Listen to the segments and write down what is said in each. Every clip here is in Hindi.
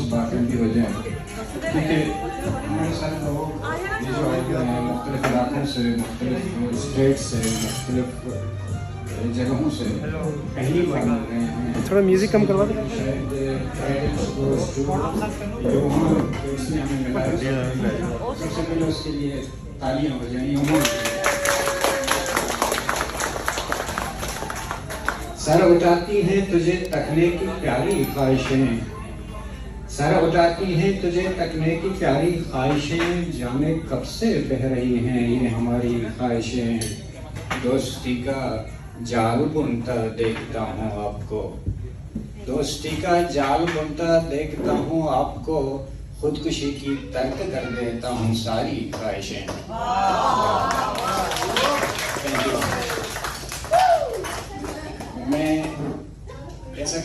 बातें की वजह क्योंकि हमारे सारे लोग ये जो आए हुए हैं मुख्तलिफ इलाकों से, मुख्तलिफ स्टेट से, मुख्तलिफ जगहों से पहली बार मिल रहे हैं। थोड़ा म्यूजिक कम करवा दें। शायद जो वहाँ इसने हमें मिला है, सबसे पहले उसके लिए तालियां बजाइए। सारा बताती है तुझे तकने की प्यारी ख्वाहिशें, सारा बताती है तुझे तकने की प्यारी ख्वाहिशें, जाने कब से बह रही हैं ये हमारी ख्वाहिशें। दोस्ती का जाल बुनता देखता हूँ आपको, दोस्ती का जाल बुनता देखता हूँ आपको, खुदकुशी की तर्क कर देता हूँ सारी ख्वाहिशें। मैं ऐसा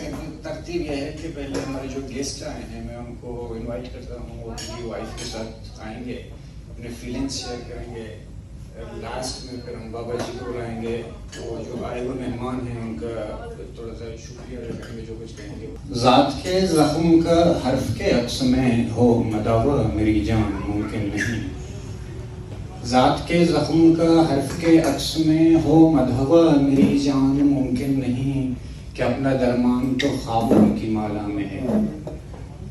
तरतीब यह है कि पहले हमारे जो गेस्ट आए हैं मैं उनको इनवाइट करता हूँ, वो अपनी वाइफ के साथ आएंगे, अपने फीलिंग्स शेयर करेंगे। लास्ट में फिर हम बाबा जी को बुलाएंगे, तो जो आए हुए मेहमान हैं उनका थोड़ा सा शुक्रिया अदा करेंगे, जो कुछ कहेंगे। ज़ात के ज़ख्म का हर्फ के अक्स में हो मदावा मेरी जान मुमकिन नहीं, ज़ात के ज़ख्म का हर्फ के अक्स में हो मदावा मेरी जान मुमकिन नहीं। कि अपना दरमान तो ख्वाबों की माला में है,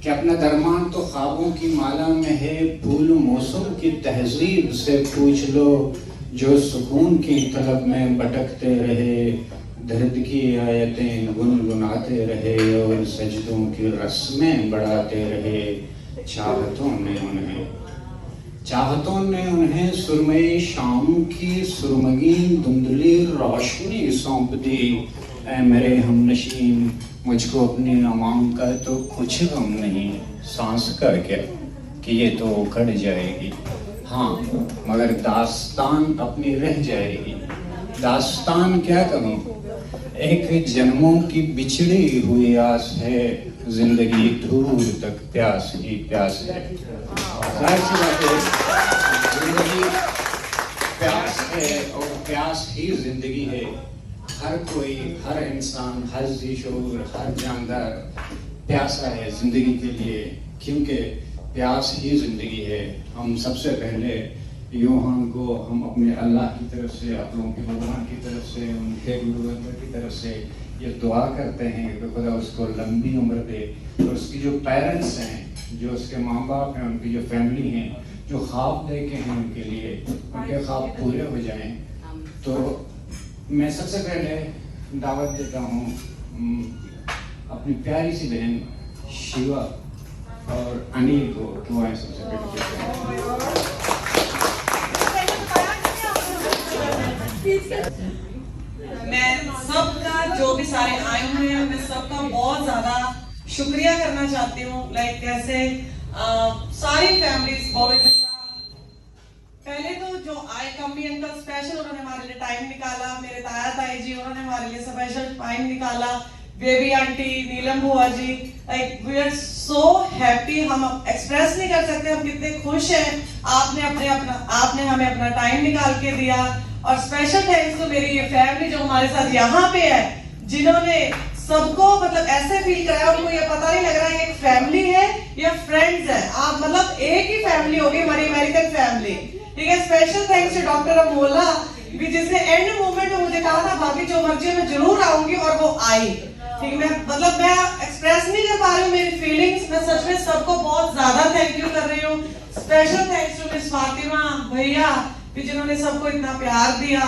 कि अपना दरमान तो ख्वाबों की माला में है। फूल मौसम की तहजीब से पूछ लो, जो सुकून की तलब में भटकते रहे, दर्द की आयतें गुनगुनाते रहे और सजदों की रस्में बढ़ाते रहे। चाहतों ने उन्हें सुरमई शाम की सुरमगी धुंधली रोशनी सौंप दी। ऐ मेरे हमनशीन, मुझको अपनी अवाम का तो कुछ गम नहीं, सांस का क्या कि ये तो उखड़ जाएगी, हाँ मगर दास्तान अपनी रह जाएगी। दास्तान क्या कहूँ, एक जन्मों की बिछड़ी हुई आस है, जिंदगी दूर तक प्यास ही प्यास है। जाहिर सी बात है, जिंदगी प्यास है और प्यास ही जिंदगी है। हर कोई, हर इंसान, हर ज़ी-शऊर, हर जानदार प्यासा है जिंदगी के लिए, क्योंकि प्यास ही जिंदगी है। हम सबसे पहले यूहान को हम अपने अल्लाह की तरफ से, आप लोगों के भगवान की तरफ से, उनके गुरु की तरफ से ये दुआ करते हैं कि खुदा उसको लंबी उम्र दे, और उसकी जो पेरेंट्स हैं, जो उसके माँ बाप हैं, उनकी जो फैमिली हैं, जो ख्वाब देखे हैं उनके लिए, उनके ख्वाब पूरे हो जाएं। तो मैं सबसे पहले दावत देता हूँ अपनी प्यारी सी बहन शिवा और अनिल को, दुआएं सबसे पहले। मैं सबका, जो भी सारे आए हुए हैं, मैं सबका बहुत ज्यादा शुक्रिया करना चाहती हूँ। लाइक कैसे सारी फैमिलीज, बॉबी भैया पहले तो जो आए कम्मी अंकल स्पेशल, उन्होंने हमारे लिए टाइम निकाला। मेरे ताया ताई जी, उन्होंने हमारे लिए स्पेशल टाइम निकाला। बेबी आंटी, नीलम बुआ ji, like we are so happy. हम एक्सप्रेस नहीं कर सकते हम कितने खुश हैं। आपने हमें अपना टाइम निकाल के दिया। और स्पेशल थैंक्स टू मेरी ये फैमिली जो हमारे साथ यहाँ पे है, जिन्होंने सबको मतलब ऐसे फील कराया, उनको ये पता नहीं लग रहा है एक फैमिली है या फ्रेंड्स है। आप मतलब एक ही फैमिली होगी, हमारी अमेरिकन फैमिली, ठीक है। Special thanks to doctor Amola भी, जिसने एंड मोमेंट में मुझे कहा था भाभी जो मर्जी मैं जरूर आऊंगी, और वो आई। ठीक है, मतलब मैं एक्सप्रेस नहीं कर पा रही हूँ मेरी फीलिंग्स। मैं सच में सबको बहुत ज्यादा थैंक यू कर रही हूँ। Special thanks to miss Fatima भैया भी, जिन्होंने सबको इतना प्यार दिया,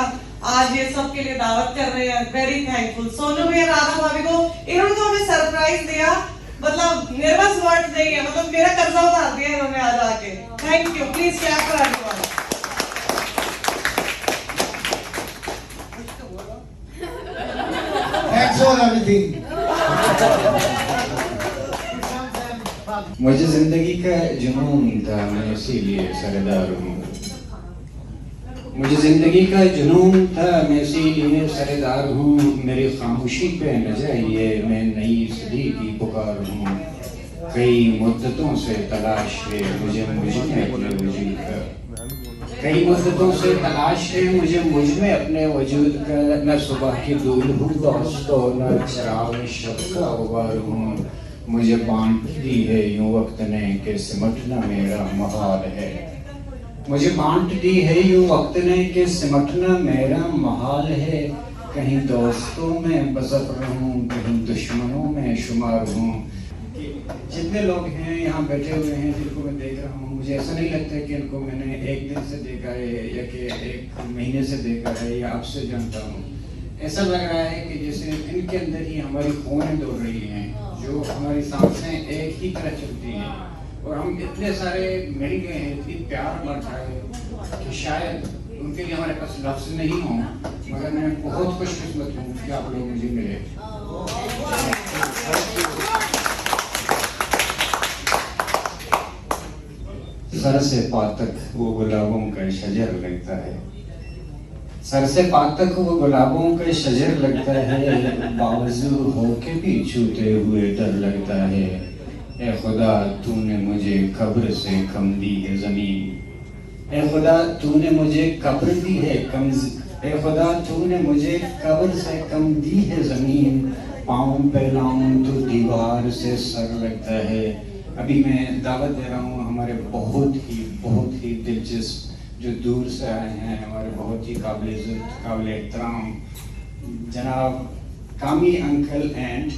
आज ये सब के लिए दावत कर रहे हैं। Very thankful. सोनू भैया, राधा भाभी को, इन्होंने तो हमें सरप्राइज दिया, मतलब नर्वस वर्ड नहीं है, मतलब मेरा कर्जा उतार दिया इन्होंने आज आके। Thank you. Please clap for everyone. Thanks for everything. मुझे जिंदगी का जुनून था, मैं इसीलिए सरदार हूँ। मुझे जिंदगी का जुनून था, मैं इसीलिए सरदार हूँ। मेरी खामोशी पे न जाइए, मैं नई सदी की पुकार हूँ। कई मुद्दतों से तलाश है मुझे मुझ में अपने वजूद का। कई मुद्दतों से तलाश है मुझे मुझ में अपने वजूद का। न सुबह की दूर हूँ दोस्तों, न चिराग शब का गुबार हूँ। मुझे बांट दी है यूं वक्त ने कि सिमटना मेरा महाल है। मुझे बांट दी है यूं वक्त ने कि सिमटना मेरा महाल है। कहीं दोस्तों में बसर रहूं, कहीं दुश्मनों में शुमार हूँ। जितने लोग हैं यहाँ बैठे हुए हैं जिनको मैं देख रहा हूँ, मुझे ऐसा नहीं लगता कि इनको मैंने एक दिन से देखा है या कि एक महीने से देखा है या अब से जानता हूँ। ऐसा लग रहा है कि जैसे इनके अंदर ही हमारी खूनें दौड़ रही हैं, जो हमारी सांसें एक ही तरह चलती हैं, और हम इतने सारे मिल गए हैं, इतनी प्यार बढ़ा है कि शायद उनके लिए हमारे पास लफ्ज़ नहीं हो, मगर मैं बहुत खुशकिस्मत हूँ कि आप लोग मुझे मिले। सर से पात तक वो गुलाबों का शजर लगता है। सर से पात तक वो गुलाबों का शजर लगता है। बावजूद होके भी छूते हुए डर लगता है। ए खुदा तूने मुझे कब्र से कम दी है ज़मीन। ए खुदा तूने मुझे कब्र दी है कम। ए खुदा तूने मुझे कब्र से कम दी है ज़मीन। पाँव फैलाऊं तो दीवार से सर लगता है। अभी मैं दावत दे रहा हूँ हमारे बहुत ही दिलचस्प जो दूर से आए हैं, हमारे बहुत ही काबिल इज़्ज़त काबिल एहतराम जनाब Kami uncle and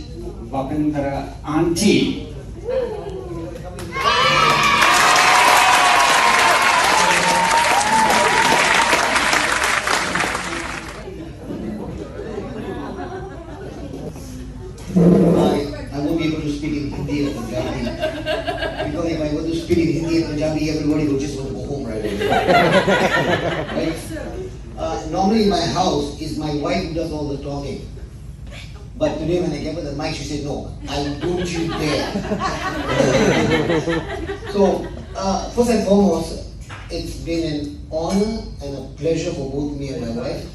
Vapindra aunty. I won't be able to speak in Hindi or Punjabi because if I were to speak in Hindi and Punjabi, everybody would just want to go home right away. Right? Normally in my house is my wife who does all the talking. But today when I gave her the mic, she said, no, I don't you dare. So, first and foremost, it's been an honor and a pleasure for both me and my wife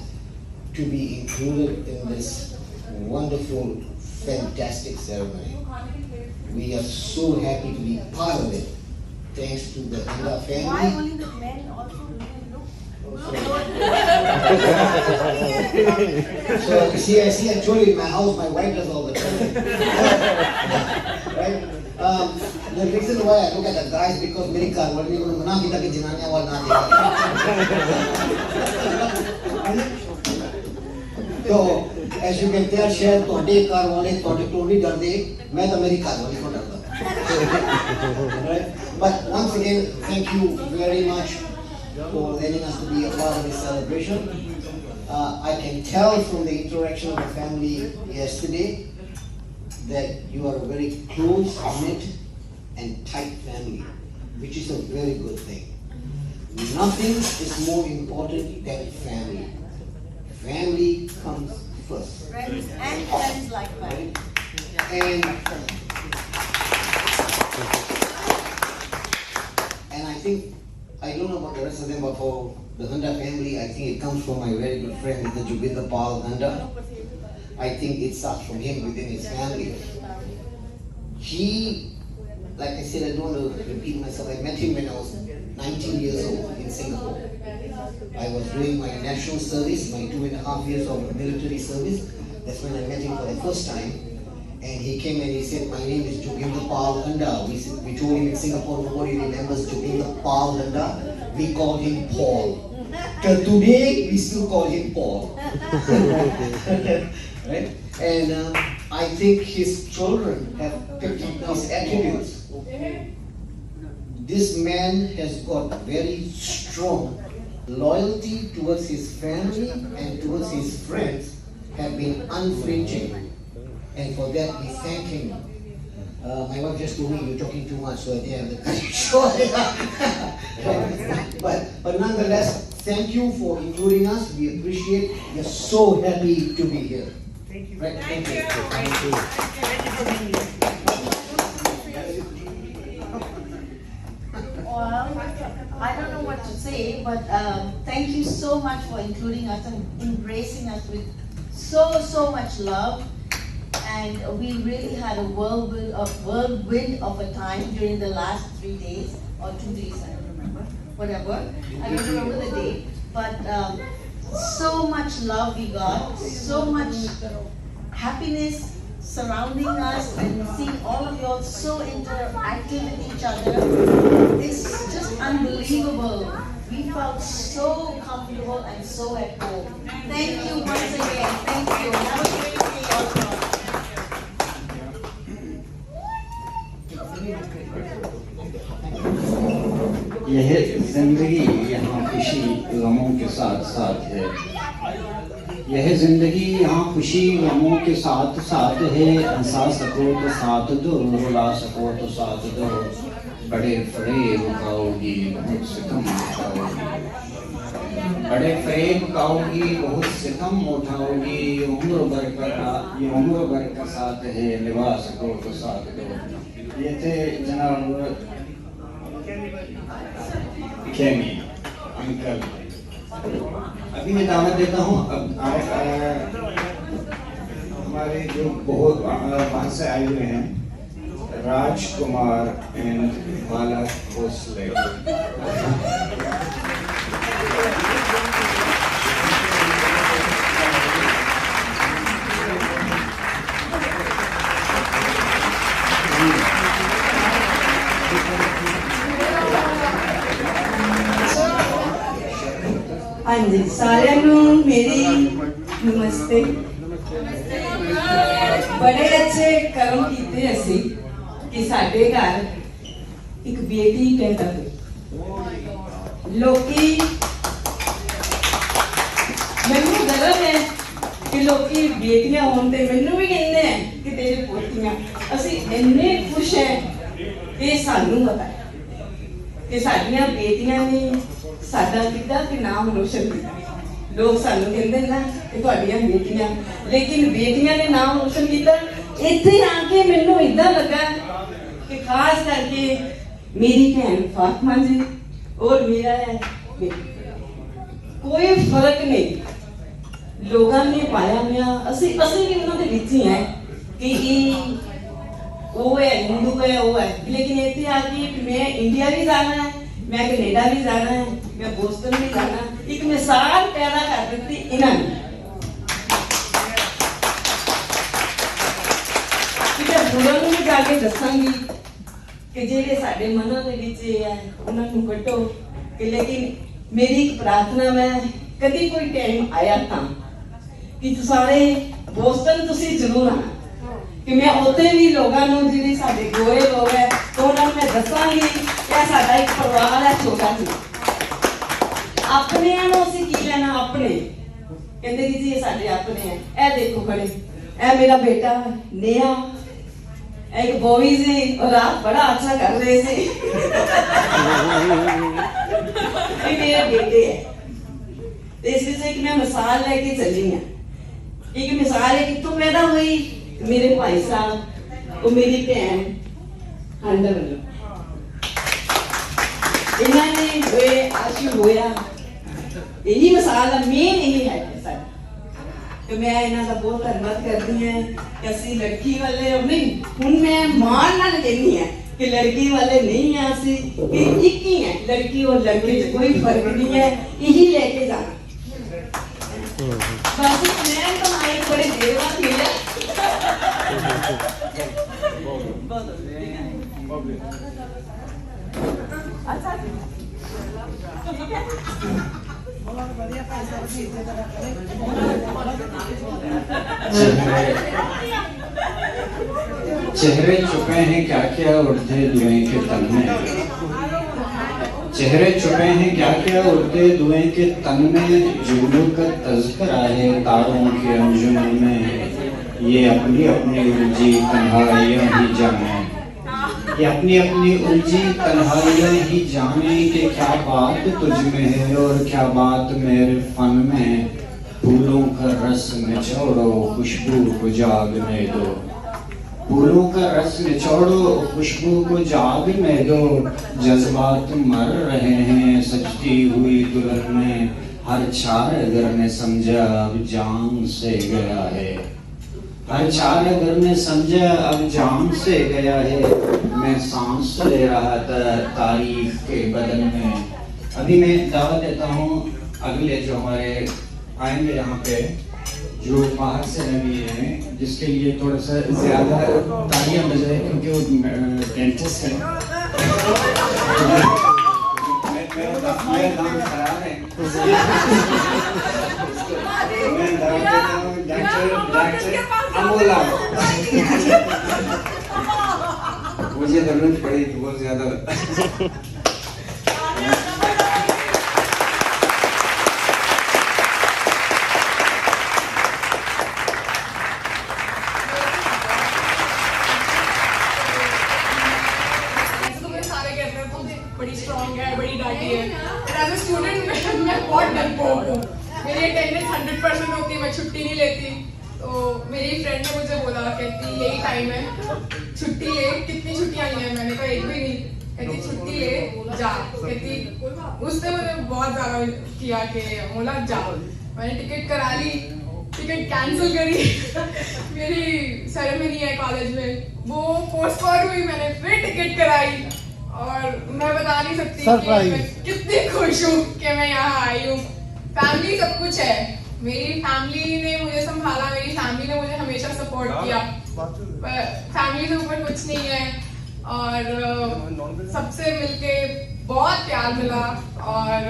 to be included in this wonderful, fantastic ceremony. We are so happy to be part of it. Thanks to the Handa family. Why only the men also women look? So, see, I told you in my house, my wife does all the talking. Right? The reason why I look at the guys because मेरी कार वाली को मना किया कि जनानियां वाला ना देखा. So, as you can tell, शायद तोड़े कार वाले तोड़े तो नहीं डरते, मैं तो मेरी कार वाली को डरता. Right? But once again, thank you very much for letting us to be a part of this celebration. I can tell from the interaction of the family yesterday that you are a very close-knit and tight family, which is a very good thing. Nothing is more important than family. Family comes first. Friends and friends like Right? that. And I think, I don't know about the rest of them, but for the Handa family, I think it comes from my very good friend, Mr. Jubinder Pal Handa. I think it starts from him within his family. He, like I said, I don't want to repeat myself, I met him when I was 19 years old in Singapore. I was doing my national service, my 2.5 years of military service. That's when I met him for the first time. And he came and he said, my name is Jubinder Pal Handa. We told him in Singapore, nobody remembers Jubinder Pal Handa. We called him Paul. Till today, we still call him Paul. Right? And I think his children have picked up these attributes. This man has got very strong loyalty towards his family and towards his friends have been unflinching. And for that, we thank him. My wife just told me you're talking too much, so I think I have to cut it short. But nonetheless, thank you for including us. We appreciate. We are so happy to be here. Thank you. Right, thank you. I don't know what to say, but thank you so much for including us and embracing us with so much love. And we really had a whirlwind of a time during the last 3 days or 2 days, I don't remember, whatever. I don't remember the date, but so much love we got, so much happiness surrounding us, and seeing all of you all so interactive with each other. It's just unbelievable. We felt so comfortable and so at home. Thank you once again. Thank you. Have a great day also. यह जिंदगी यहाँ खुशी गमों के साथ साथ है। यह जिंदगी यहाँ खुशी गमों के साथ साथ है। हंसा सको तो साथ दो, रुला सको तो साथ दो। बड़े फरेब खाओगी बहुत सितम उठाओगी, बड़े फरेब खाओगी बहुत सितम उठाओगी। ये उम्र भर का साथ है, निभा सको तो साथ दो। ये थे जनाब खेमी अंकल। अभी मैं दावत देता हूँ अब हमारे जो बहुत वहाँ से आए हुए हैं, राजकुमार एंड माला भोसले। हाँ जी, सारे मेरी नमस्ते। बड़े अच्छे कर्म कीते असी कि साडे घर एक बेटी पैदा हुई। लोकी मैनू गर्व है कि लोकी बेटियां होने ते मैनू भी कहते हैं कि तेरे पोतियां। असी इन्ने खुश हैं कि सानू पता है कि साडियां बेटियां ने साडा कितना कि नाम रोशन किया। लोग सानू कहते ना कि तुहाडियां बेटियां, लेकिन बेटियां ने नाम रोशन किया। इत्थे आके मैनू इदां लगा कि खास करके मेरी बहन फातिमा जी और मेरा है कोई फर्क नहीं। लोगों ने पाया मैं असी भी उन्होंने विच ही है कि वो है हिंदू है वो है, लेकिन इतने आके मैं इंडिया भी जाना है, मैं कनेडा भी जाना है, मैं बोस्टन भी जाना। एक मिसाल पैदा कर दी इन्होंने। बुढ़ा भी जाके दसांगी कि जेडे साडे मनां दे विच है उन्हां नूं कड्डो। लेकिन मेरी एक प्रार्थना, मैं कभी कोई टाइम आया था कि सारे बोस्टन तुसी जरूर आना कि मैं उत्थे भी लोगों नूं जिहड़े साडे गोरे लोग है तो उन्हां मैं दसांगी कि साडा एक परिवार है छोटा सी। अपने असीं की लेना, अपने कहते कि जी ये साडे अपने हैं। ए देखो खड़े, ए मेरा बेटा नेहा, एक बॉबी जी और आप बड़ा अच्छा कर रहे थे। ये मेरे बेटे है। इसलिए एक मैं मिसाल लेके चली हूँ। एक मिसाल है कितों पैदा हुई, मेरे भाई साहब और मेरी बहन हंडर इन्होंने आशु होया। यही मिसाल है, मेन यही है सर। तो मैं इन्हों का बहुत धन्यवाद करती हूँ कि असी लड़की वाले नहीं, हूँ मैं मान नाल कहनी है कि लड़की वाले नहीं है, असी कि एक ही है, लड़की और लड़के कोई फर्क नहीं है, यही लेके जाना। बस मैं तो हमारे बड़े देर बाद मिले। अच्छा चेहरे छुपे हैं क्या क्या उड़ते धुएं के तन में। चेहरे छुपे हैं क्या क्या उड़ते धुएं के तन में। जुगनू का तज़किरा है तारों के अंजुमन में। ये अपनी अपनी उलझी तन्हाइयां ही जाने, ये अपनी अपनी उलझी तन्हाइयां ही जाने कि क्या बात तुझ में है और क्या बात मेरे फन में। फूलों का रस निचोड़ो खुशबू को जागने दो, फूलों का रस निचोड़ो, खुशबू को जाग में दो, जज्बात मर रहे हैं सजती हुई दुल्हन में, हर चार अगर ने समझा अब जान से गया है, हर चार अगर ने समझा अब जान से गया है। मैं सांस ले रहा था तारीफ के बदन में। अभी मैं दावा देता हूँ अगले जो हमारे आएंगे यहाँ पे, जो बाहर से नवी है, जिसके लिए थोड़ा सा ज्यादा तालियां बजाए क्योंकि वो डेंटिस्ट है। मैं नाम खराब है, मैं नाम देता हूँ डॉक्टर अमोला। मुझे जरूरत पड़ी बहुत ज्यादा। बड़ी स्ट्रॉन्ग है, बड़ी डांटी है। एज अ स्टूडेंट मैं बहुत डरपोक हूँ। मेरी अटेंडेंस 100% होती है, मैं छुट्टी नहीं लेती। तो मेरी फ्रेंड ने मुझे बोला, कहती यही टाइम है, छुट्टी ले। कितनी छुट्टियाँ ली हैं? मैंने कहा एक भी नहीं। कहती छुट्टी ले जा। कहती उसने मुझे बहुत ज्यादा किया कि बोला जाओ। मैंने टिकट करा ली, टिकट कैंसिल करी। मेरी सेरेमनी है कॉलेज में, वो पोस्टपोन हुई। मैंने फिर टिकट कराई और मैं बता नहीं सकती कि मैं कितनी खुश हूँ कि मैं यहाँ आई हूँ। फैमिली सब कुछ है। मेरी फैमिली ने मुझे संभाला, मेरी फैमिली ने मुझे हमेशा सपोर्ट किया। पर फैमिली से ऊपर कुछ नहीं है। और सबसे मिलके बहुत प्यार मिला, और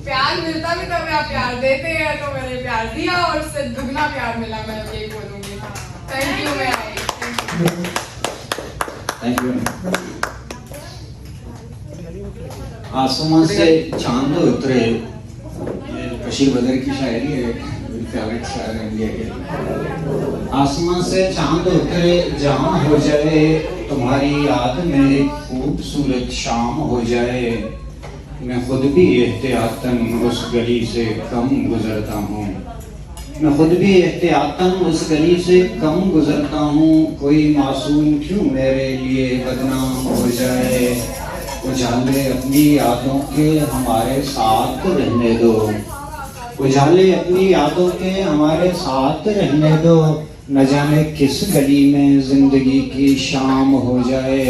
प्यार मिलता भी तब आप प्यार देते हैं, तो मैंने प्यार दिया और उससे दुगना प्यार मिला। मैं यही बोलूँगी। Thank you. मैं आई। Thank you. आसमां से चांद उतरे, ये बशीर बदर की शायरी है, मेरी फेवरेट शायर है इंडिया के। आसमां से चांद उतरे जहां हो जाए, तुम्हारी याद में एक खूबसूरत शाम हो जाए। मैं खुद भी एहतियातन उस गली से कम गुजरता हूँ, मैं खुद भी एहतियातन उस गली से कम गुजरता हूँ। कोई मासूम क्यों मेरे लिए बदनाम हो जाए। उजाले अपनी यादों के हमारे साथ रहने दो, उजाले अपनी यादों के हमारे साथ रहने दो। न जाने किस गली में जिंदगी की शाम हो जाए।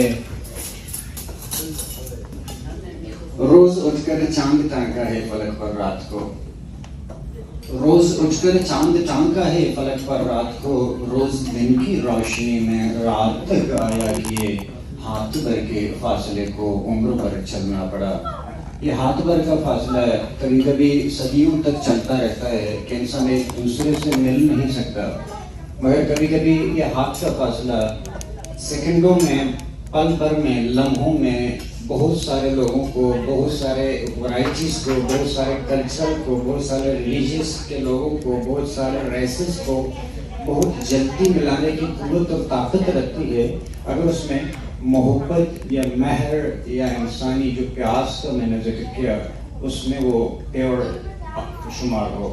रोज उठकर चांद टांका है फलक पर रात को, रोज उठकर चांद टांका है फलक पर रात को। रोज दिन की रोशनी में रात तक आया किए, हाथ भर के फासले को उम्र भर चलना पड़ा। ये हाथ भर का फासला है, कभी कभी सदियों तक चलता रहता है कि इंसान एक दूसरे से मिल नहीं सकता, मगर कभी कभी ये हाथ का फासला सेकंडों में, पल भर में, लम्हों में बहुत सारे लोगों को, बहुत सारे वैरायटीज को, बहुत सारे कल्चर को, बहुत सारे रिलीजियस के लोगों को, बहुत सारे रेसेस को बहुत जल्दी मिलाने की कुव्वत और ताकत रखती है, अगर उसमें मोहब्बत या महर या इंसानी जो प्यास का मैंने जिक्र किया उसमें वो प्योर शुमार हो।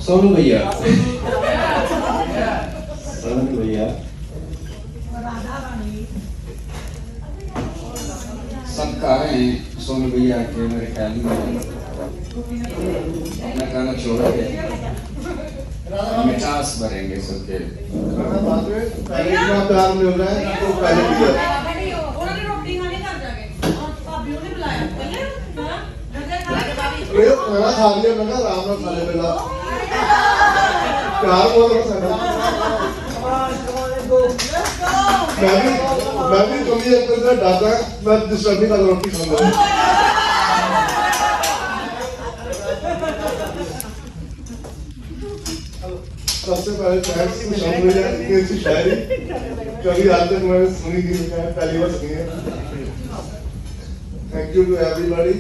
सोनू भैया, सोनू भैया सब गा रहे हैं। सोनू भैया के मेरे ख्याल में अपना गाना छोड़ के मिठास भरेंगे सबके। प्यार मिल रहा है तो पहले उन्होंने रोटी खाने घर जाके और भाभी ने बुलाया खाना खा लिया, मैं आराम से खा ले प्यार बोल रहा। मैं भी कभी अंदर डाटा मैं डिस्टर्ब नहीं कर रोटी खाऊंगा। सबसे पहले थैंक्स टू शम्भू की अच्छी शायरी, कभी आज तक मैंने सुनी नहीं, पहली बार सुनी है। Thank you to everybody.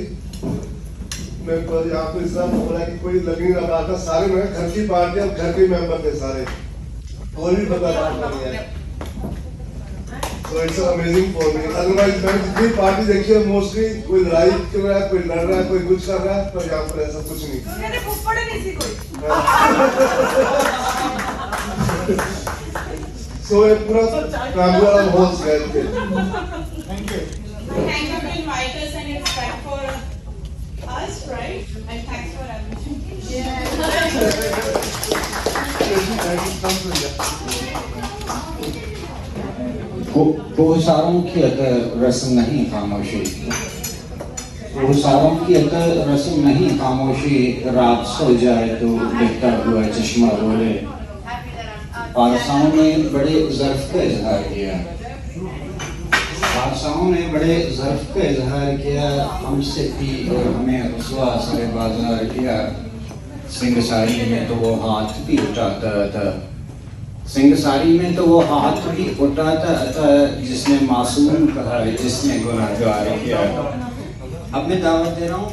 मेरे को यहाँ पे इस तरह बोला कि कोई लग नहीं रहा था, सारे मेरे घर की पार्टी और घर के मेंबर थे सारे, कोई भी पता नहीं है। So it's amazing for me. Otherwise, मैंने जितनी पार्टी देखी है mostly कोई लड़ाई कर रहा है, कोई लड़ रहा है, कोई कुछ कर रहा है, पर यहाँ पर ऐसा कुछ नहीं. मेरे फुफ्फड़ नहीं थी कोई। So ये पूरा फैमिली वाला माहौल है. Thank you. Thank you to invite us and it's back for us, right? And thanks for admission. बहुसारों की रस्म नहीं खामोशी, बहुसारों की रस्म नहीं खामोशी, रात सो जाए तो बहता हुआ चश्मा बोले. पारसाओं ने बड़े ज़र्फ का इजहार किया, पारसाओं ने बड़े ज़र्फ का इजहार किया, हमसे भी और हमें रुसवा सरे बाजार किया. सिंगसारी में तो वो हाथ भी उठाता था, सिंगसारी में तो वो हाथ भी उठाता था, जिसने मासूम कहा, जिसने गुनाहगार किया. अब मैं दावत दे रहा हूँ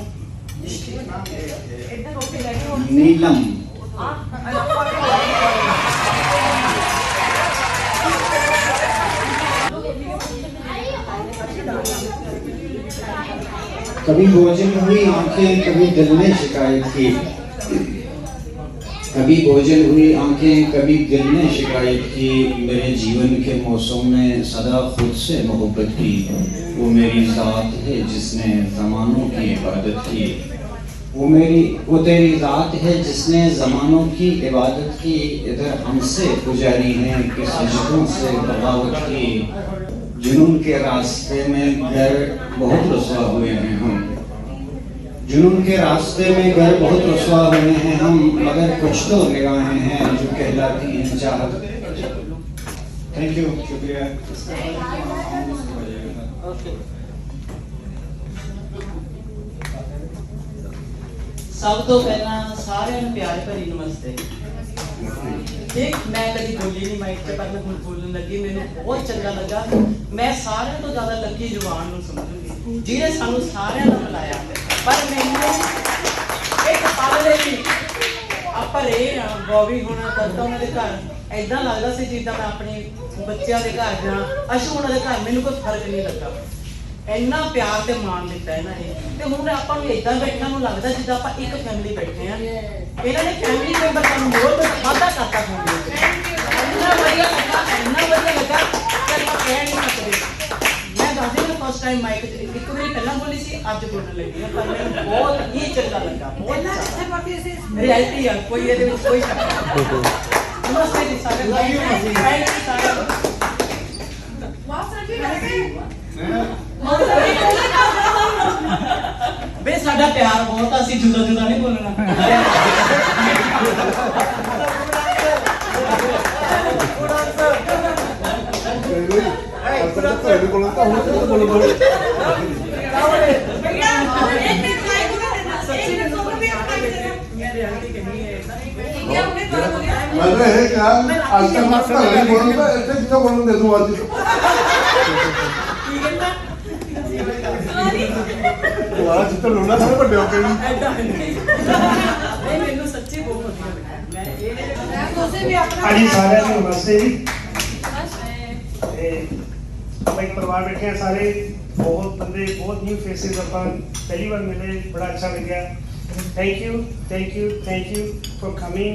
नीलम. कभी भोजन हुई आंखें, कभी दिल ने शिकायत की, कभी भोजन हुई आंखें, कभी दिल ने शिकायत की. मेरे जीवन के मौसम में सदा खुद से मोहब्बत की. वो मेरी ज़ात है जिसने ज़मानों की इबादत की, वो तेरी ज़ात है जिसने ज़मानों की इबादत की. इधर हमसे पुजारी हैं कि सजदों से बगावत की. जुनून के रास्ते में घर बहुत रुसवा हुए हैं हम, जुनून के रास्ते में घर बहुत रुसवा हुए हैं हम, मगर कुछ तो निगाहें हैं जो कहलाती हैं चाहत. थैंक यू, शुक्रिया. सब तो पहला सारे प्यार भरी नमस्ते. ठीक, मैं कभी बोली नहीं माइक पे, पर मैं ਹੁਣ ਬੋਲਣ ਲੱਗੀ. ਮੈਨੂੰ ਬਹੁਤ ਚੰਗਾ ਲੱਗਾ. ਮੈਂ ਸਾਰਿਆਂ ਤੋਂ ਜ਼ਿਆਦਾ ਲੱਕੀ ਜ਼ੁਬਾਨ ਨੂੰ ਸਮਝੂਗੀ ਜਿਹਨੇ ਸਾਨੂੰ ਸਾਰਿਆਂ ਨੂੰ ਬੁਲਾਇਆ. ਪਰ ਮੈਨੂੰ ਇੱਕ ਪਲ ਲਈ ਆਪਾਂ ਰਹੇ ਬੋਬੀ ਹੁਣ ਤੱਕ ਉਹਨਾਂ ਦੇ ਘਰ ਐਦਾਂ ਲੱਗਦਾ ਸੀ ਜਿੱਦਾਂ ਮੈਂ ਆਪਣੇ ਬੱਚਿਆਂ ਦੇ ਘਰ ਜਾਂ ਅਸ਼ੂ ਉਹਨਾਂ ਦੇ ਘਰ. ਮੈਨੂੰ ਕੋਈ ਫਰਕ ਨਹੀਂ ਲੱਗਾ. ਇੰਨਾ ਪਿਆਰ ਤੇ ਮਾਣ ਦਿੱਤਾ ਇਹਨਾਂ ਨੇ. ਤੇ ਹੁਣ ਆਪਾਂ ਨੂੰ ਇਦਾਂ ਬੈਠਣ ਨੂੰ ਲੱਗਦਾ ਜਿੱਦਾਂ ਆਪਾਂ ਇੱਕ ਫੈਮਿਲੀ ਬੈਠੇ ਆ. ਇਹਨਾਂ ਨੇ ਫੈਮਿਲੀ ਮੈਂਬਰ ਸਾਨੂੰ ਹੋਰ ਵਾਧਾ ਕਰਤਾ ਫੋਨ ਦੇ ਵਿੱਚ. ਇੰਨਾ ਵਧੀਆ ਲੱਗਾ ਕਿ ਆਪਾਂ ਕਹਿ ਨਹੀਂ ਸਕਦੇ. ਮੈਂ ਦੱਸਦੀ ਹਾਂ ਫਸਟ ਟਾਈਮ ਮਾਈਕ ਤੇ ਇੱਕ ਵਾਰੀ ਪਹਿਲਾਂ ਬੋਲੀ ਸੀ, ਅੱਜ ਬੋਲਣ ਲੱਗੀ ਹਾਂ, ਪਰ ਮੈਨੂੰ ਬਹੁਤ ਹੀ ਚੰਗਾ ਲੱਗਾ. ਬਹੁਤ ਰਿਐਲਿਟੀ ਆ, ਕੋਈ ਇਹਦੇ ਵਿੱਚ ਕੋਈ ਸ਼ੱਕ ਨਹੀਂ. ਨਮਸਤੇ ਜੀ ਸਾਰੇ ਭਾਈ ਸਾਰੇ. ਬੇ ਸਾਡਾ ਪਿਆਰ ਬਹੁਤ ਆ, ਅਸੀਂ ਜੁਦਾ ਜੁਦਾ ਨਹੀਂ ਬੋਲਣਾ. ਤੁਹਾਡੇ ਕੋਲ ਤਾਂ ਹੁਣ ਕਿੱਥੇ ਬੋਲੋ. मतलब है क्या आज तक मैं तो नहीं बोलूंगा ऐसे कितना बोलूं दे दूं आज तुम्हारा जितना रोना था बड़े होके भी नहीं मैंने सच्ची बहुत बढ़िया मैं ये ਹਾਂਜੀ ਸਾਰਿਆਂ ਨੂੰ ਨਮਸਤੇ ਜੀ. ਆਪਾਂ ਇੱਕ ਪਰਿਵਾਰ ਬੈਠੇ ਆ ਸਾਰੇ, ਬਹੁਤ ਬੰਦੇ, ਬਹੁਤ ਨਿਊ ਫੇਸਿਸ ਆਪਾਂ ਪਹਿਲੀ ਵਾਰ ਮਿਲੇ, ਬੜਾ ਅੱਛਾ ਲੱਗਿਆ. ਥੈਂਕ ਯੂ ਫॉर ਕਮਿੰਗ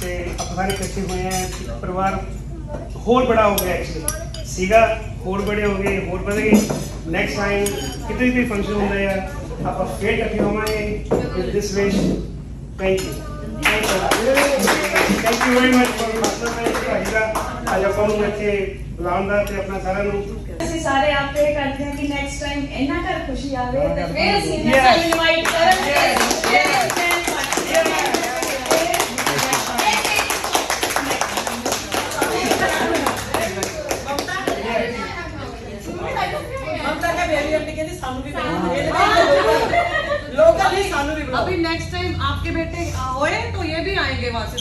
ਤੇ ਆਪਾਂ ਸਾਰੇ ਇਕੱਠੇ ਹੋਏ ਆ. ਪਰਿਵਾਰ ਹੋਰ ਬੜਾ ਹੋ ਗਿਆ, ਐਕਚੁਅਲੀ ਸੀਗਾ, ਹੋਰ ਬੜੇ ਹੋ ਗਏ, ਹੋਰ ਵਧ ਗਏ. ਨੈਕਸਟ ਟਾਈਮ ਕਿਤੇ ਵੀ ਫੰਕਸ਼ਨ ਹੁੰਦਾ ਆ ਆਪਾਂ ਫੇਰ ਇਕੱਠੇ ਹੋਵਾਂਗੇ. This wish. Thank you very much for master ਭਾਈ ਦਾ ਅੱਜ ਆਪਾਂ ਨੂੰ ਇੱਥੇ ਬੁਲਾਉਣ ਦਾ ਤੇ ਆਪਣਾ ਸਾਰਿਆਂ ਨੂੰ ਅਸੀਂ ਸਾਰੇ ਆਪ ਪ੍ਰੇ ਕਰਦੇ ਹਾਂ ਕਿ ਨੈਕਸਟ ਟਾਈਮ ਇਹਨਾਂ ਘਰ ਖੁਸ਼ੀ ਆਵੇ ਤੇ ਫਿਰ ਅਸੀਂ ਇਹਨਾਂ ਨੂੰ ਇਨਵਾਈਟ ਕਰਾਂਗੇ. अभी नेक्स्ट टाइम आपके बेटे होए तो ये भी आएंगे वहां से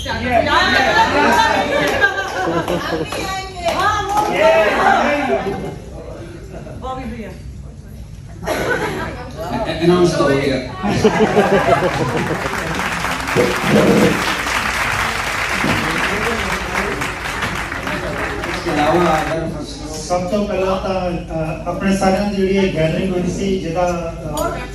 बॉबी भैया अनाउंस तो हो गया. इसके अलावा अगर ਸਭ ਤੋਂ ਪਹਿਲਾਂ ਤਾਂ ਆਪਣੇ ਸਾਰਿਆਂ ਦੀ ਜਿਹੜੀ ਇਹ ਗੈਦਰਿੰਗ ਹੋਈ ਸੀ ਜਿਹਦਾ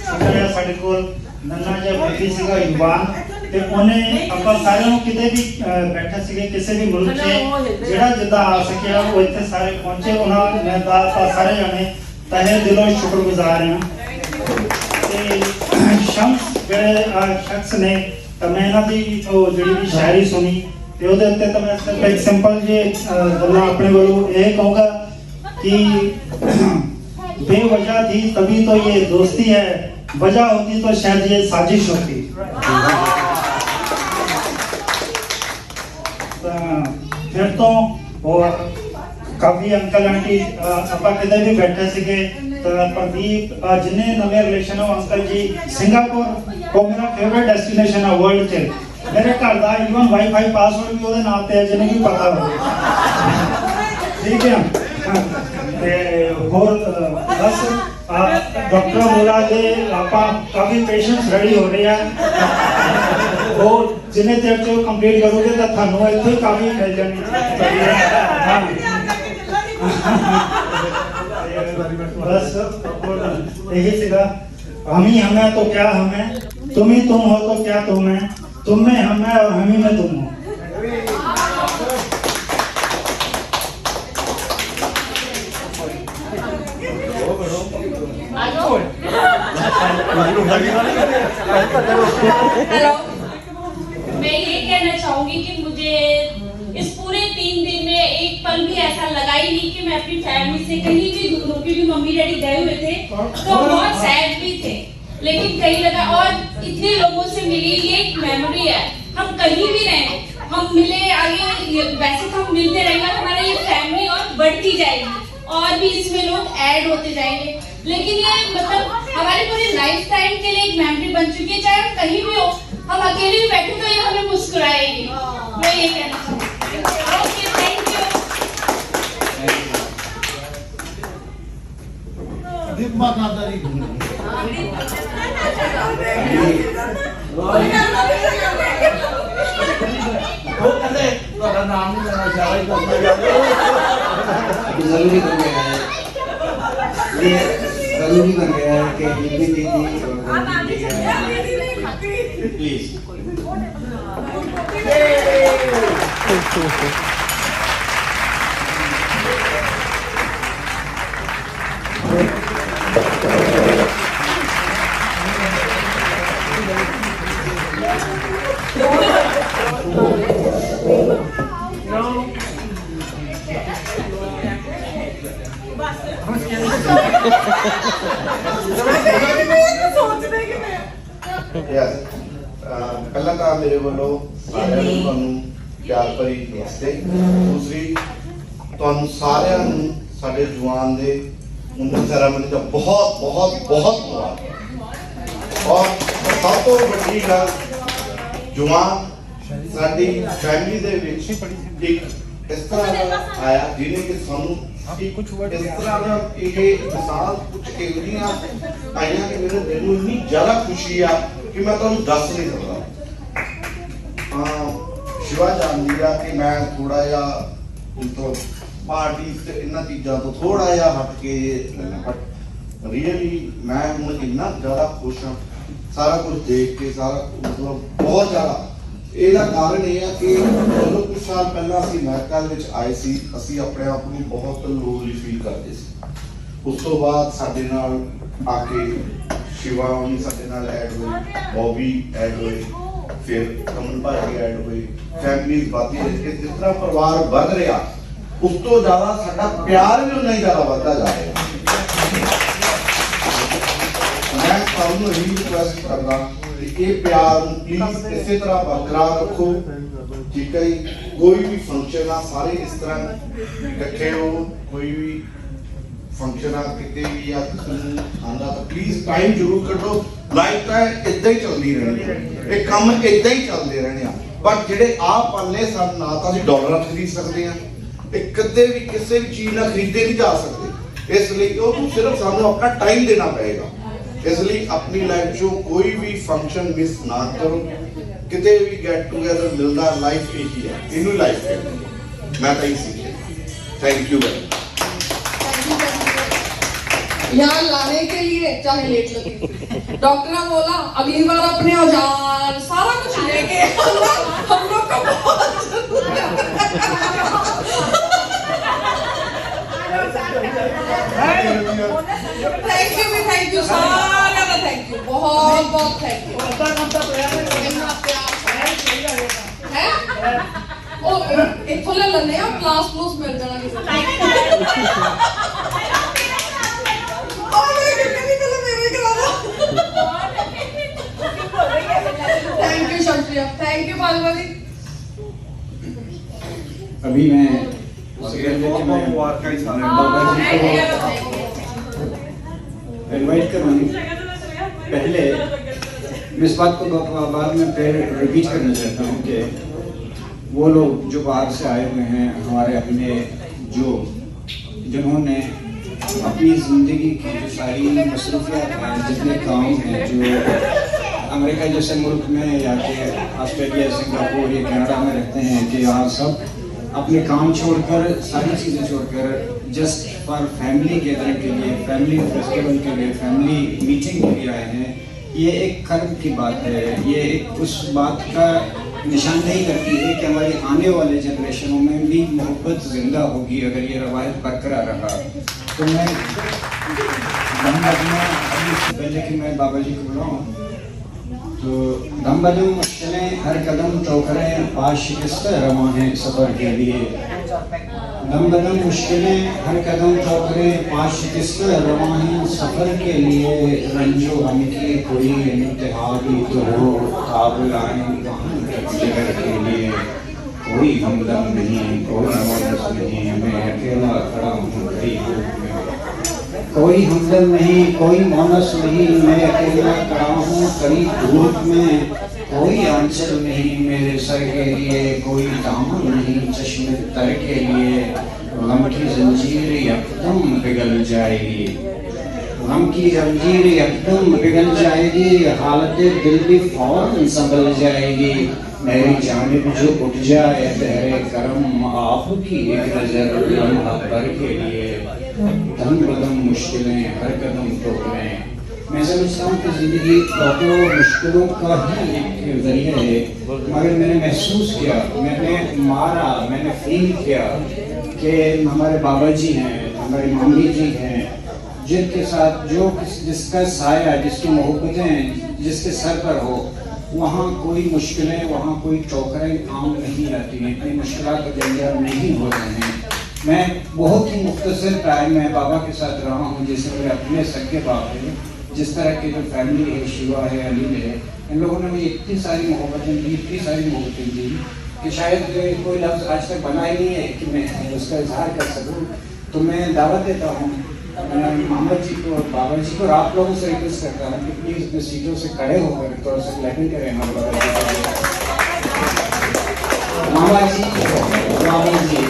ਸਿੱਖਿਆ ਸਾਡੇ ਕੋਲ ਨੰਨਾ ਜਿਹਾ ਵਿਅਕਤੀ ਸੀਗਾ ਯੁਵਾਨ ਤੇ ਉਹਨੇ ਆਪਾਂ ਸਾਰਿਆਂ ਨੂੰ ਕਿਤੇ ਵੀ ਬੈਠੇ ਸੀਗੇ ਕਿਸੇ ਵੀ ਮੁਲਕ 'ਚ ਜਿਹੜਾ ਜਿੱਦਾਂ ਆ ਸਕਿਆ ਉਹ ਇੱਥੇ ਸਾਰੇ ਪਹੁੰਚੇ ਉਹਨਾਂ ਮੈਂ ਤਾਂ ਸਾਰੇ ਜਾਣੇ ਤਹਿ ਦਿਲੋਂ ਸ਼ੁਕਰਗੁਜ਼ਾਰ ਹਾਂ ਤੇ ਸ਼ਮਸ ਜਿਹੜੇ ਸ਼ਖਸ ਨੇ ਤਾਂ ਮੈਂ ਇਹਨਾਂ ਦੀ ਉਹ ਜਿਹੜੀ ਵੀ ਸ਼ਾਇਰੀ ਸੁਣੀ ਤੇ ਉਹਦੇ ਉੱਤੇ ਤਾਂ ਮੈਂ ਸਿਰਫ ਇੱਕ ਸਿੰਪਲ ਜੇ ਗੱਲਾਂ ਆਪਣੇ ਵੱਲੋਂ ਇਹ ਕਹੂੰਗਾ कि बेवजह थी तभी तो ये दोस्ती है, वजह होती तो शायद ये साजिश होती। फिर तो वो काफी अंकल आंटी ਆਪਾਂ ਕਿਤੇ ਵੀ ਬੈਠੇ ਸੀਗੇ ਤਾਂ ਪ੍ਰਦੀਪ ਜਿੰਨੇ ਨਵੇਂ ਰਿਲੇਸ਼ਨ ਹੋ ਅੰਕਲ ਜੀ ਸਿੰਗਾਪੁਰ ਉਹ ਮੇਰਾ ਫੇਵਰਿਟ ਡੈਸਟੀਨੇਸ਼ਨ ਹੈ ਵਰਲਡ 'ਚ ਮੇਰੇ ਘਰ ਦਾ ਈਵਨ ਵਾਈਫਾਈ ਪਾਸਵਰਡ ਵੀ ਉਹਦੇ ਨਾਂ ਤੇ ਹੈ ਜਿਹਨੂੰ ਵੀ ਪਤਾ ਹੋਵੇ ਠੀਕ ਹੈ और बस डॉक्टर बोला कि आप काफी पेशेंट्स रेडी हो रहे हैं वो जिन्हें देर से कंप्लीट करोगे तो थानू इतने काफी मिल जानी बस यही सीगा हम ही हम है तो क्या हम है तुम ही तुम हो तो क्या तुम है तुम में हम है और हम ही में तुम हो हेलो मैं ये कहना चाहूंगी कि मुझे इस पूरे 3 दिन में एक पल भी ऐसा लगा ही नहीं कि मैं अपनी फैमिली से कहीं भी दूर हूँ क्योंकि मम्मी डैडी गए हुए थे तो बहुत सैड भी थे लेकिन कहीं लगा और इतने लोगों से मिली ये एक मेमोरी है हम कहीं भी रहे हम मिले आगे वैसे तो हम मिलते रहेंगे हमारा ये फैमिली और बढ़ती जाएगी और भी इसमें लोग ऐड होते जाएंगे लेकिन ये मतलब हमारे पूरे लाइफ टाइम के लिए एक मेमोरी बन चुकी है चाहे हम कहीं भी हो हम अकेले भी बैठे तो ये हमें मुस्कुराएगी मैं ये कहना चाहूँगी ओके थैंक जरूरी बन गया है ये जरूरी बन गया है कि लिपि दीदी प्लीज पहला तो मेरे वालों सारे प्यार भरी नमस्ते दूसरी तुहानू सारे साडे जवान दे उन्नत सैरामनी का बहुत बहुत बहुत मुबारक और सब तो बड़ी गल जवान साडी फैमिली दे विच एक इस तरह आया जिन्हें कि सानू इस तरह का ये मिसाल कुछ इहदियां आईयां कि मेरे दिल नूं इन्नी ज़्यादा खुशी आ कि मैं तुहानू दस नहीं सकदा शिवा जानदी आ कि मैं थोड़ा जा तो पार्टी ते इन्हां चीज़ां तो थोड़ा जा हट के बट रियली मैं हुण इन्ना ज़्यादा खुश हाँ सारा कुछ देख के सारा मतलब बहुत ज़्यादा ਇਹਦਾ ਕਾਰਨ ਇਹ ਹੈ ਕਿ ਜਦੋਂ ਕੁਝ ਸਾਲ ਪਹਿਲਾਂ ਅਸੀਂ ਅਮਰੀਕਾ ਦੇ ਵਿੱਚ ਆਏ ਸੀ ਅਸੀਂ ਆਪਣੇ ਆਪ ਨੂੰ ਬਹੁਤ ਲੋਨਲੀ ਫੀਲ ਕਰਦੇ ਸੀ ਉਸ ਤੋਂ ਬਾਅਦ ਸਾਡੇ ਨਾਲ ਆ ਕੇ ਸ਼ਿਵਾ ਵੀ ਸਾਡੇ ਨਾਲ ਐਡ ਹੋਈ ਬੌਬੀ ਐਡ ਹੋਏ ਫਿਰ ਕਮਲ ਭਾਈ ਐਡ ਹੋਏ ਫੈਮਿਲੀਜ਼ ਵਧਦੀ ਰਹੀ ਜਿਸ ਤਰ੍ਹਾਂ ਪਰਿਵਾਰ ਵੱਧ ਰਿਹਾ ਉਸ ਤੋਂ ਜ਼ਿਆਦਾ ਸਾਡਾ ਪਿਆਰ ਵੀ ਉਨਾ ਹੀ ਜ਼ਿਆਦਾ ਵੱਧਦਾ ਜਾ ਰਿਹਾ ਮੈਂ ਤੁਹਾਨੂੰ ਇਹ ਰਿਕੁਐਸਟ ਕਰਦਾ ये प्यार प्लीज इसी तरह बरकरार रखो ठीक है कोई भी फंक्शन आ सारे इस तरह इकट्ठे हो कोई भी फंक्शन आ किते भी या आंदा तो प्लीज टाइम जरूर कढो लाइफ है इदां ही चलदी रहनी है ये काम इदां ही चलदे रहने आ बट जेडे आ पल्ले सन ना तो ਅਸੀਂ ਡਾਲਰਾਂ ਖਰੀਦ ਸਕਦੇ ਆ ਇਹ ਕਦੇ ਵੀ ਕਿਸੇ ਵੀ ਚੀਜ਼ ਨਾਲ ਖਰੀਦੇ ਨਹੀਂ ਜਾ ਸਕਦੇ ਇਸ ਲਈ ਉਹ ਸਿਰਫ ਸਾਨੂੰ ਆਪਣਾ ਟਾਈਮ ਦੇਣਾ ਪਏਗਾ इसलिए अपनी लाइफ जो कोई भी फंक्शन मिस ना करो किते भी गेट टुगेदर मिलता लाइफ एक ही है इनू लाइफ है मैं तो ही सीखे थैंक यू वेरी मच। यहाँ लाने के लिए चाहे लेट लगे। डॉक्टर ने बोला अगली बार अपने औजार सारा कुछ लेके हम लोग को बहुत थैंक यू सारा का थैंक यू, बहुत बहुत थैंक यू। इतना प्यार है ओ इथों ले लेने आ क्लास प्लस मिल जाना किसी थैंक यू शंक्रिया, थैंक यू पालवाली। अभी मैं इनवाइट करूँगी। पहले मैं इस बात को बाद में फिर रिपीट करना चाहता हूँ कि वो लोग जो बाहर से आए हुए हैं हमारे अपने जिन्होंने अपनी ज़िंदगी की जो सारी मसरूफियात हैं, जितने काम हैं, जो अमेरिका जैसे मुल्क में या कि ऑस्ट्रेलिया, सिंगापुर या कनाडा में रहते हैं, कि यहाँ सब अपने काम छोड़कर, सारी चीज़ें छोड़कर जस्ट फॉर फैमिली गैदरिंग के लिए, फैमिली फेस्टिवल के लिए, फैमिली मीटिंग के लिए आए हैं। ये एक कर्म की बात है, ये एक उस बात का निशानदेही करती है कि हमारी आने वाले जनरेशनों में भी मोहब्बत जिंदा होगी अगर ये रवायत बरकरार रहा। तो मैं पहले कि मैं बाबा जी को बुलाऊँ तो दम बदम मुश्किलें हर कदम टोकरें पाश शिकस्त रवा हैं सफ़र के लिए। दम बदम मुश्किलें हर कदम टोकरें पाश शिकस्त रवा हैं सफ़र के लिए। रंजो गम की कोई इंतहा भी तो हो, ख्वाब लाएं जगर के लिए। कोई हमदम नहीं, कोई मोहब्बत नहीं, मैं अकेला खड़ा हूँ बड़ी धूप में। कोई हमदम नहीं, कोई मोनस नहीं, मैं अकेला खड़ा हूँ करीब धूप में। कोई आंचल नहीं मेरे सर के लिए, कोई दामन नहीं चश्मे तर के लिए। गम की जंजीर एकदम पिघल जाएगी, गम की जंजीर एकदम पिघल जाएगी। हालत दिल भी फौरन संभल जाएगी। मेरी जानिब जो उठ जाए तेरे करम, आपकी एक नजर लम्हा भर के लिए। दम बदम मुश्किलें हर कदम टोकरें। मैं समझता हूँ कि जिंदगी टोकरों मुश्किलों का ही एक जरिया है, मगर मैंने महसूस किया, मैंने फील किया कि हमारे बाबा जी हैं, हमारी मम्मी जी हैं, जिनके साथ जिसका साया, जिसकी मोहब्बतें जिसके सर पर हो, वहाँ कोई मुश्किलें, वहाँ कोई टोकरें काम नहीं आती हैं, कोई मुश्किलात का जरिया नहीं होते हैं। मैं बहुत ही मुख्तसर टाइम में बाबा के साथ रहा हूँ, जैसे मेरे अपने सगे बाप हैं, जिस तरह की जो फैमिली है, शिवा है, अली है, इन लोगों ने मुझे इतनी सारी मोहब्बतें दी, इतनी सारी मोहब्बतें दी कि शायद कोई लफ्ज़ आज तक बना ही नहीं है कि मैं उसका इजहार कर सकूँ। तो मैं दावत देता हूँ मोहम्मद जी को और बाबा जी को, और आप लोगों से रिक्वेस्ट करता हूँ कि प्लीज़ अपने सीटों से खड़े होकर थोड़ा सा क्लैपिंग करें हमारे बाबा जी। बाबा जी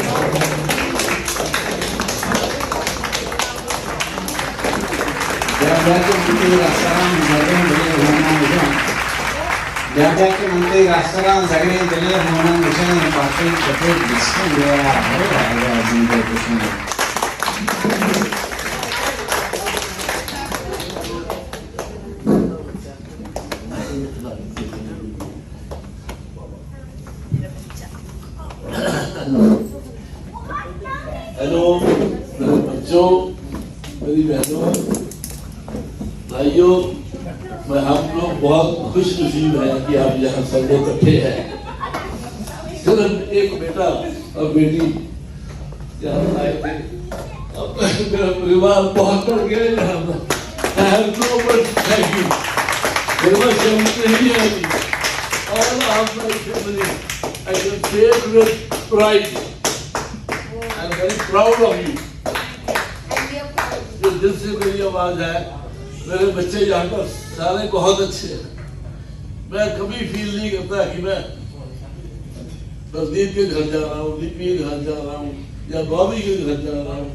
जाके मंदिर रास्ताराम जगह दिले होना मुझे बातें कटे जिससे गया है जिंदगी कुछ हेलो बच्चों, मेरी बहनों, भाइयों, मैं हम लोग बहुत खुश नसीब हैं कि आप यहाँ सब लोग इकट्ठे हैं। सिर्फ एक बेटा और बेटी यहाँ आए थे, अब मेरा परिवार बहुत बढ़ गया यहाँ पर। I have so much thank you. मेरे पास शब्द नहीं है अभी। All of my family, I can say it with pride. I'm very proud of you. जो दिल से मेरी आवाज है, मेरे बच्चे यहाँ पर सारे बहुत अच्छे हैं। मैं कभी फील नहीं करता कि मैं प्रदीप के घर जा रहा हूँ, लिपि के घर जा रहा हूँ, या बॉबी के घर जा रहा हूँ,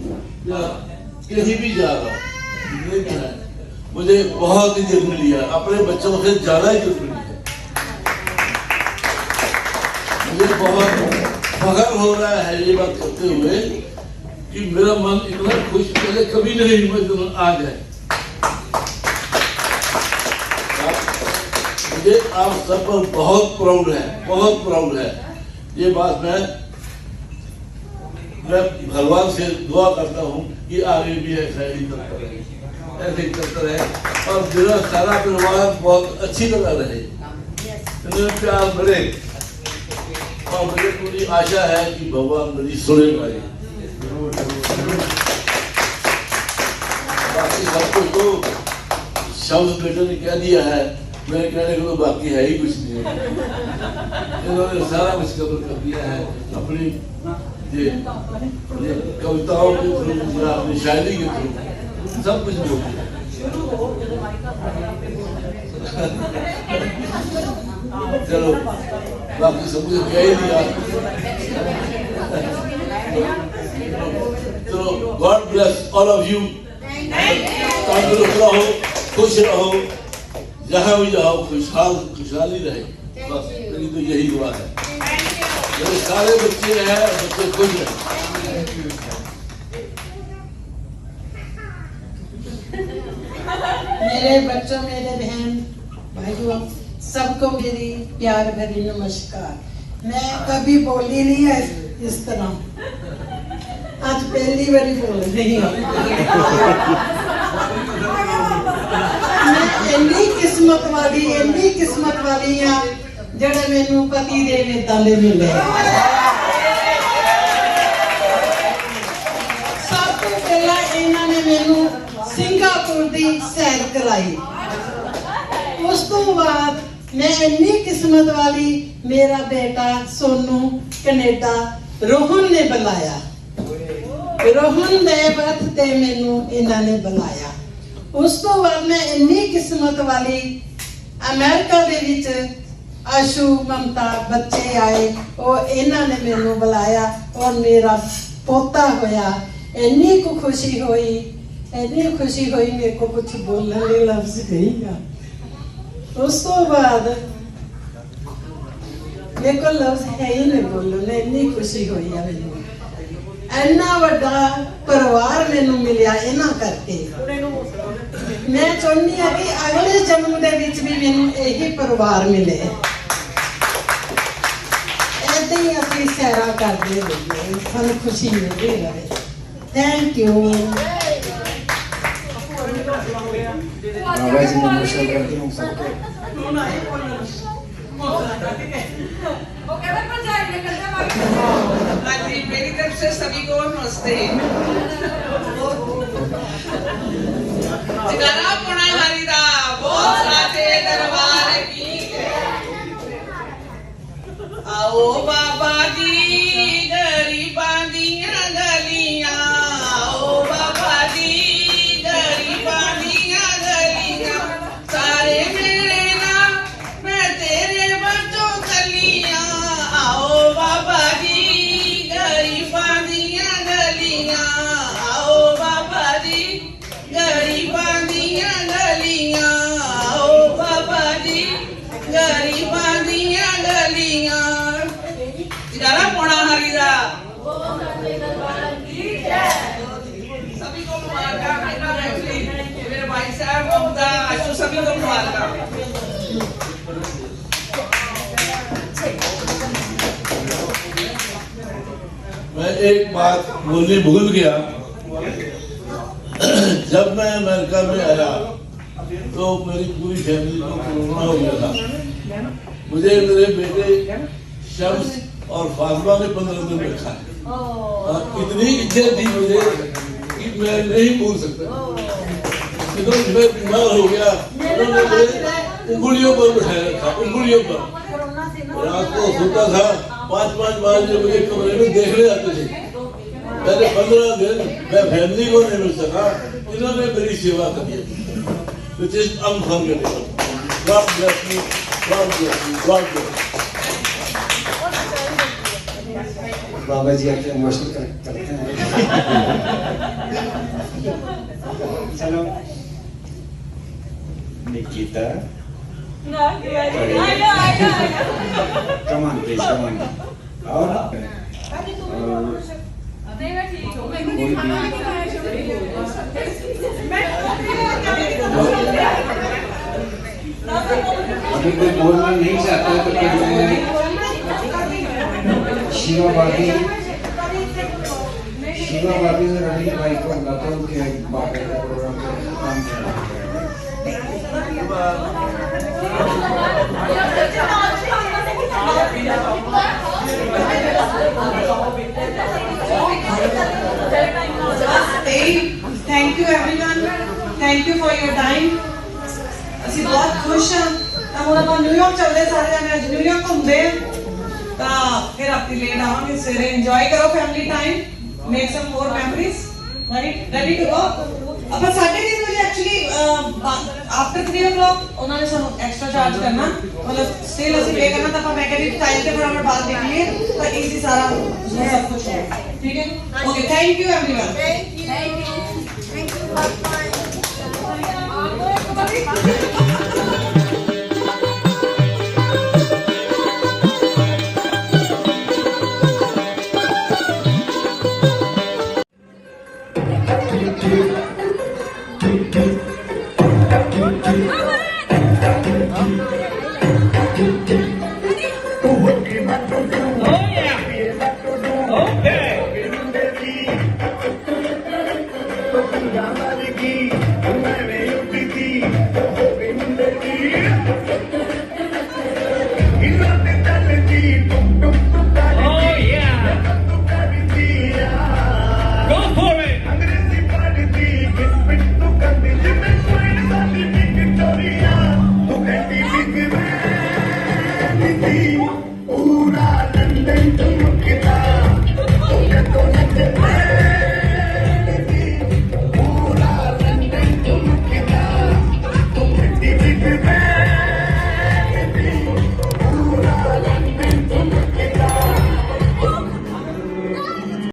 या कहीं भी जा रहा हूँ। नहीं है, मुझे बहुत इज्जत मिली है, अपने बच्चों से ज्यादा इज्जत मिली है। मुझे बहुत फख्र हो रहा है ये बात करते हुए कि मेरा मन इतना खुश पहले कभी नहीं हुआ जो आज है। मुझे आप सब पर बहुत प्राउड है, बहुत प्राउड है। ये बात मैं भगवान से दुआ करता हूँ कि आगे भी ऐसा ही करता रहे, ऐसे ही करता रहे और मेरा सारा परिवार बहुत अच्छी तरह रहे, इन्हें प्यार बढ़े और मुझे पूरी आशा है कि भगवान मेरी सुनेगा। बाकी सब कुछ तो शब्द बेटे ने कह दिया है, मेरे कहने को तो बाकी है ही कुछ नहीं। इन्होंने सारा कुछ कवर कर दिया है अपनी ये कविताओं के थ्रू, अपनी शायरी के थ्रू, सब कुछ बोल दिया। चलो बाकी सब कुछ कह ही दिया। चलो God bless all of you. तंदुरुस्त रहो, खुश रहो, जहाँ भी जाओ खुशहाली रहे, बस मेरी तो यही दुआ है। मेरे सारे बच्चे हैं, बच्चे खुश हैं। मेरे बच्चों, मेरे बहन भाइयों, सबको मेरी प्यार भरी नमस्कार। मैं कभी बोली नहीं है इस तरह, आज पहली बारी बोल रही हूँ। मैं इंनी किस्मत वाली हाँ ਜਿਹੜੇ ਮੈਨੂੰ ਪਤੀ ਦੇਵ ਏਦਾਂ ਦੇ ਮਿਲੇ। ਸਭ ਤੋਂ ਪਹਿਲਾਂ ਇਹਨਾਂ ਨੇ ਮੈਨੂੰ ਸਿੰਗਾਪੁਰ ਦੀ ਸੈਰ ਕਰਾਈ। ਉਸ ਤੋਂ ਬਾਅਦ ਮੈਂ ਇੰਨੀ ਕਿਸਮਤ ਵਾਲੀ, ਮੇਰਾ ਬੇਟਾ ਸੋਨੂ ਕੈਨੇਡਾ ਰੋਹਨ ਨੇ ਬੁਲਾਇਆ। ਰੋਹਨ ਦੇ ਵਕਤ ਤੇ ਮੈਨੂੰ ਇਹਨਾਂ ਨੇ ਬੁਲਾਇਆ। ਉਸ ਤੋਂ ਬਾਅਦ ਮੈਂ ਇੰਨੀ ਕਿਸਮਤ ਵਾਲੀ, ਅਮਰੀਕਾ ਦੇ ਵਿੱਚ आशु ममता बच्चे आए और इन्होंने मैनू बुलाया और मेरा पोता होया। इन्नी को खुशी हुई मेरे को कुछ बोलने के लफ्ज नहीं है। उस तो बाद मेरे को लफ्ज है ही नहीं बोलने, इन्नी खुशी हुई है। मैनू इन्ना वड्डा परिवार मैनू मिलिया इन्हां करके। मैं चाहनी हाँ कि अगले जन्म दे विच भी मैनू यही परिवार मिले, ऐसे ही असली सैरा करते रहिए, सानू खुशी मिलती रहे। Thank you. बाबा जी नमस्कार करती हूँ सबको। मेरी तरफ से सभी को नमस्ते। जगरा पुणा हरिदा बहुत साथे दरबार की। आओ बाबा जी गरीबां दियां गलियां, आओ बाबा जी गरीबां दियां गलियां, सारे मेरे नाम मैं तेरे बच्चों कलियां। आओ बाबा जी गरीबां दियां गलियां, आओ बाबा जी गरीबां दियां गलियां, आओ बाबा जी गरीबां दियां गलियां। जगरा पुणा हरिदा सभी को मुबारक। मेरे भाई साहब ममता आशु सभी को मुबारक। मैं एक बात बोलनी भूल गया। जब मैं अमेरिका में आया तो मेरी पूरी फैमिली को कोरोना हो गया था। मुझे मेरे बेटे शम्स और फातिमा ने 15 दिन रखा है और इतनी इज्जत दी मुझे कि मैं नहीं भूल सकता। मैं बीमार हो गया, उन्होंने मेरे उंगलियों पर बैठाया रखा, उंगलियों पर। रात को सोता था 5-5 बजे मुझे कमरे में देखने आते थे। पहले 15 दिन मैं फैमिली को नहीं मिल सका, इन्होंने मेरी सेवा करी, which is unforgettable. God bless you, God bless you, God bless you. बाबा जी आपके इमोशनल करते हैं। चलो Nikita, come on please, come on. और नहीं मैं ठीक हूँ मैं कोई भी अभी कोई बोलना नहीं चाहता तो फिर मैं शिवा भाभी और रवि भाई को बताता हूँ कि बाकी का प्रोग्राम काम चला thank you everyone thank you for your time ਅਸੀਂ ਬਹੁਤ ਖੁਸ਼ ਹਾਂ ਤਾਂ ਹੁਣ ਆਪਾਂ ਨਿਊਯਾਰਕ ਚੱਲਦੇ ਸਾਰੇ ਜਾਣੇ ਅੱਜ ਨਿਊਯਾਰਕ ਘੁੰਮਦੇ ਆ ਤਾਂ ਫਿਰ ਆਪਣੀ ਲੇਟ ਆਵਾਂਗੇ ਸਵੇਰੇ ਇੰਜੋਏ ਕਰੋ family time make some more memories right ready to go ਆਪਾਂ 3:30 ਵਜੇ ਐਕਚੁਅਲੀ ਆਫਟਰ 3 o'clock ਉਹਨਾਂ ਨੇ ਸਾਨੂੰ ਐਕਸਟਰਾ ਚਾਰਜ ਕਰਨਾ ਮਤਲਬ ਸਟਿਲ ਅਸੀਂ ਪੇ ਕਰਨਾ ਤਾਂ ਆਪਾਂ ਮੈਂ ਕਹਿੰਦੀ ਟਾਈਮ ਤੇ ਫਟਾਫਟ ਬਾਤ ਦੇਖ ਲਈਏ ਤਾਂ ਈਜ਼ੀ ਸਾਰਾ ਸਭ ਕੁਝ ਹੈ ਠੀਕ ਹੈ ਓਕੇ ਥੈਂਕ ਯੂ एवरीवन पूरा लंदन चमकता